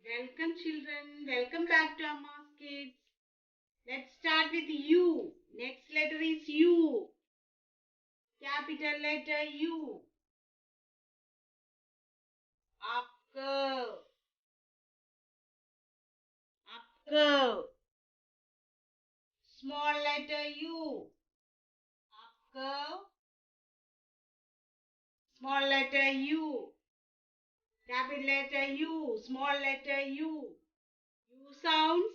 Welcome children, welcome back to Ammas Kids. Let's start with U. Next letter is U. Capital letter U. Up curve. Up curve. Small letter U. Up curve. Small letter U. Capital letter U. Small letter U. U sounds.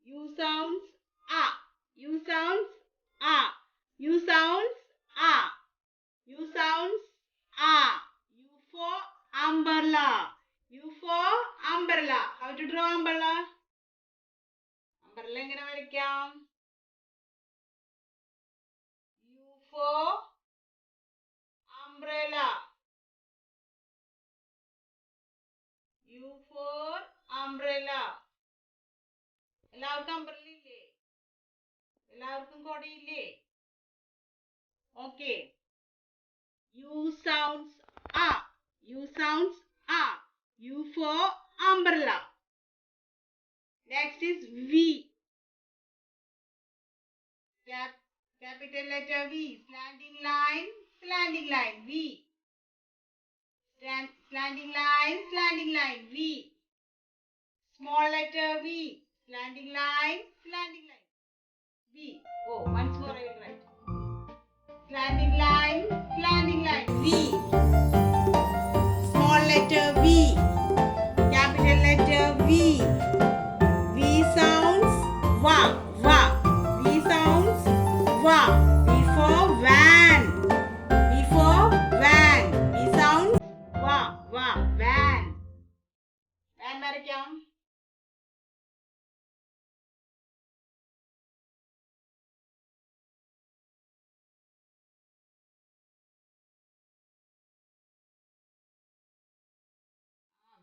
U sounds. Ah. U sounds. Ah. U sounds. Ah. U sounds ah. U for umbrella. U for umbrella. How to draw umbrella? Umbrella എങ്ങനെ വരയ്ക്കാം? U for umbrella. U for umbrella. എല്ലാവർക്കും umbrella ഇല്ലേ? എല്ലാവർക്കും കൊടയില്ലേ? Okay. U sounds ah. U sounds ah. U for umbrella. Next is V. Capital letter V. Slanting line. Slanting line. V. Slanting line. V. Small letter V. Slanting line. V. Oh, once more I will write. Slanting line. V. Small letter V. Capital letter V. V sounds va. V sounds va. V for van. V for van. V sounds va. Van. Van വരയ്ക്കാം.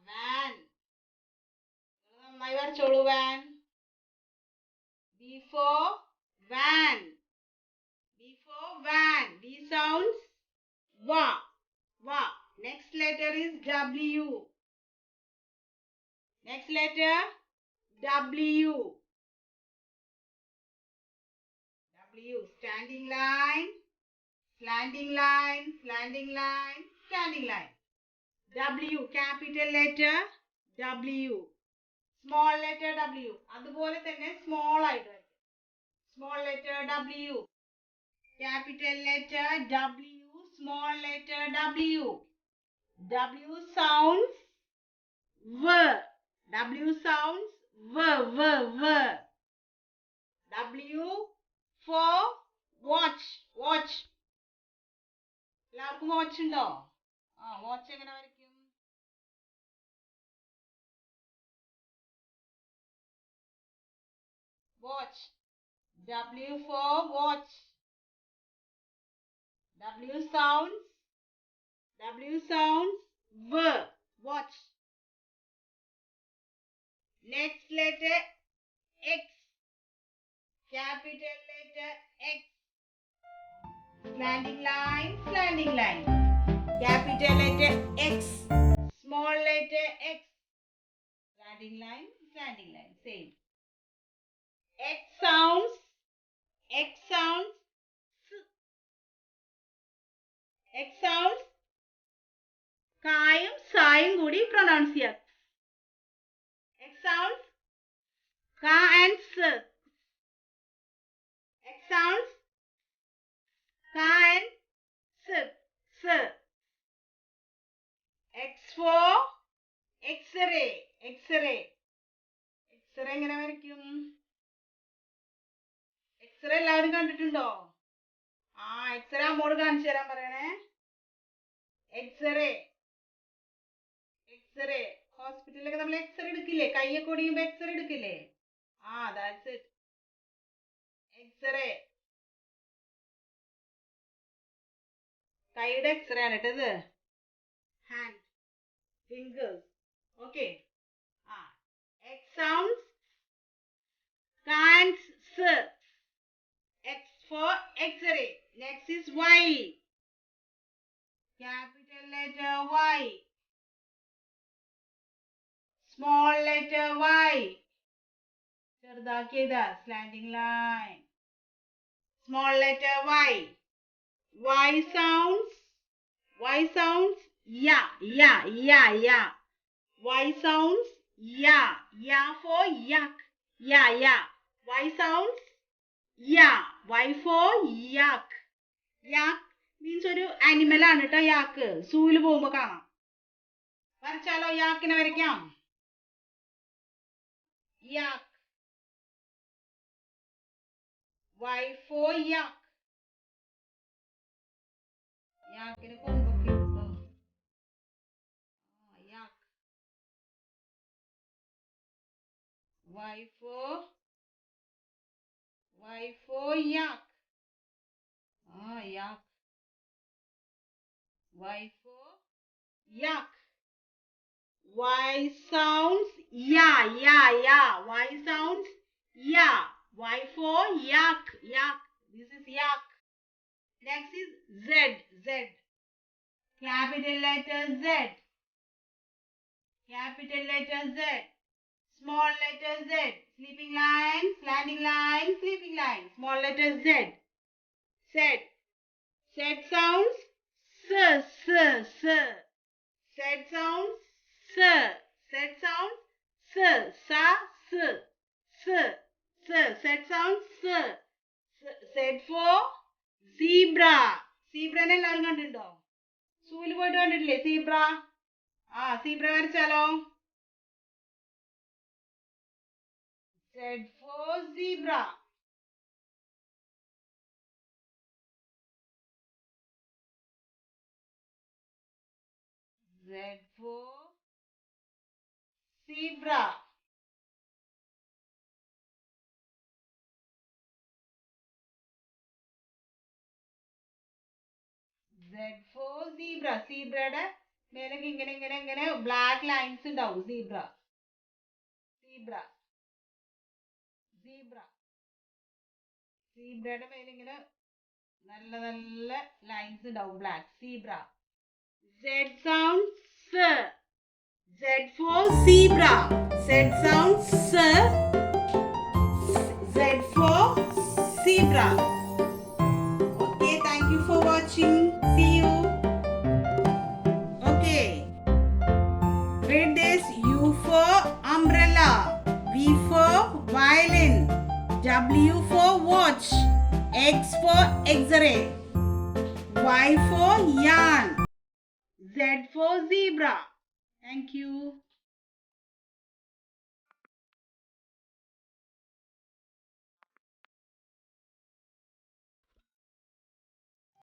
Van. നന്നായി വരച്ചോളൂ van. V for van. V for van. V sounds va. Next letter is W. Next letter W. Standing line. Standing line. W. Capital letter W. Small letter W. അതുപോലെ തന്നെ small ആയിട്ട് വരും. Small letter W. Capital letter W. Small letter W. W sounds V. W sounds V. W for watch. എല്ലാവർക്കും watch ഉണ്ടോ? Watch എങ്ങനെ വരയ്ക്കും? Watch. W for watch. W sounds V. Watch. Next letter X. Capital letter X. Slanting line. Capital letter X. Small letter X. Slanting line. Same. X sounds കായും സായും കൂടി pronounce ചെയ്യാം. X sounds ka and s. X sounds ka and s. X for X-ray. X-ray എങ്ങനെ വരയ്ക്കും? X-ray എല്ലാവരും കണ്ടിട്ടുണ്ടോ? X-ray അമ്മോട് കാണിച്ചു തരാൻ പറയണേ. X-ray ഹോസ്പിറ്റലിലൊക്കെ നമ്മൾ X-ray എടുക്കില്ലേ? കൈയൊക്കെ ഒടിയുമ്പോ X-ray എടുക്കില്ലേ? That's it. X-ray കൈയുടെ X-ray ആണ് കേട്ടത്. Hand, fingers. Okay. X sounds ka and s. X for X-ray. Next is Y. Capital letter Y. Small letter Y. ചെറുതാക്കിയത് slanting line. Small letter Y. Y sounds. Y sounds. Ya. Y sounds. Ya. Ya for yak. Ya. Y sounds. Ya. Y for yak. Yak means ഒരു animal ആണ് കേട്ടോ yak. സൂവിൽ പോകുമ്പോൾ കാണാം. വരച്ചാലോ യാക്കിനെ വരയ്ക്കാം. Yak. Y for yak. യാക്കിന് കൊമ്പൊക്കെ ഉണ്ടോ? Yak. Y for yak. Yak. Y for yak. Y sounds ya. Y sounds ya. Y for yak. This is yak. Next is Z. Capital letter Z. Capital letter Z. Small letter Z. Sleeping line, slanting line, sleeping line. Small letter Z. Z sounds S. Z sounds S. Z sounds S. Sa, S. Z sounds S. Z for zebra. Zebra ne എല്ലാവരും കണ്ടിട്ടുണ്ടോ? സൂവിൽ പോയിട്ട് കണ്ടിട്ടില്ലേ zebra? zebra വരച്ചാലോ? Z for zebra. Z for zebra. Z for zebra. Zebrയുടെ മേലേക്ക് ഇങ്ങനെ black lines ഉണ്ടാവും. zebrയുടെ മേലെ ഇങ്ങനെ നല്ല lines ഉണ്ടാവും black. Zebra. Z sounds S. Z for zebra. Z sounds S. Z for zebra. Okay, thank you for watching. See you. Okay. Read this. U for umbrella. V for violin. W for watch. X for X-ray. Y for yarn. Z for zebra. Thank you.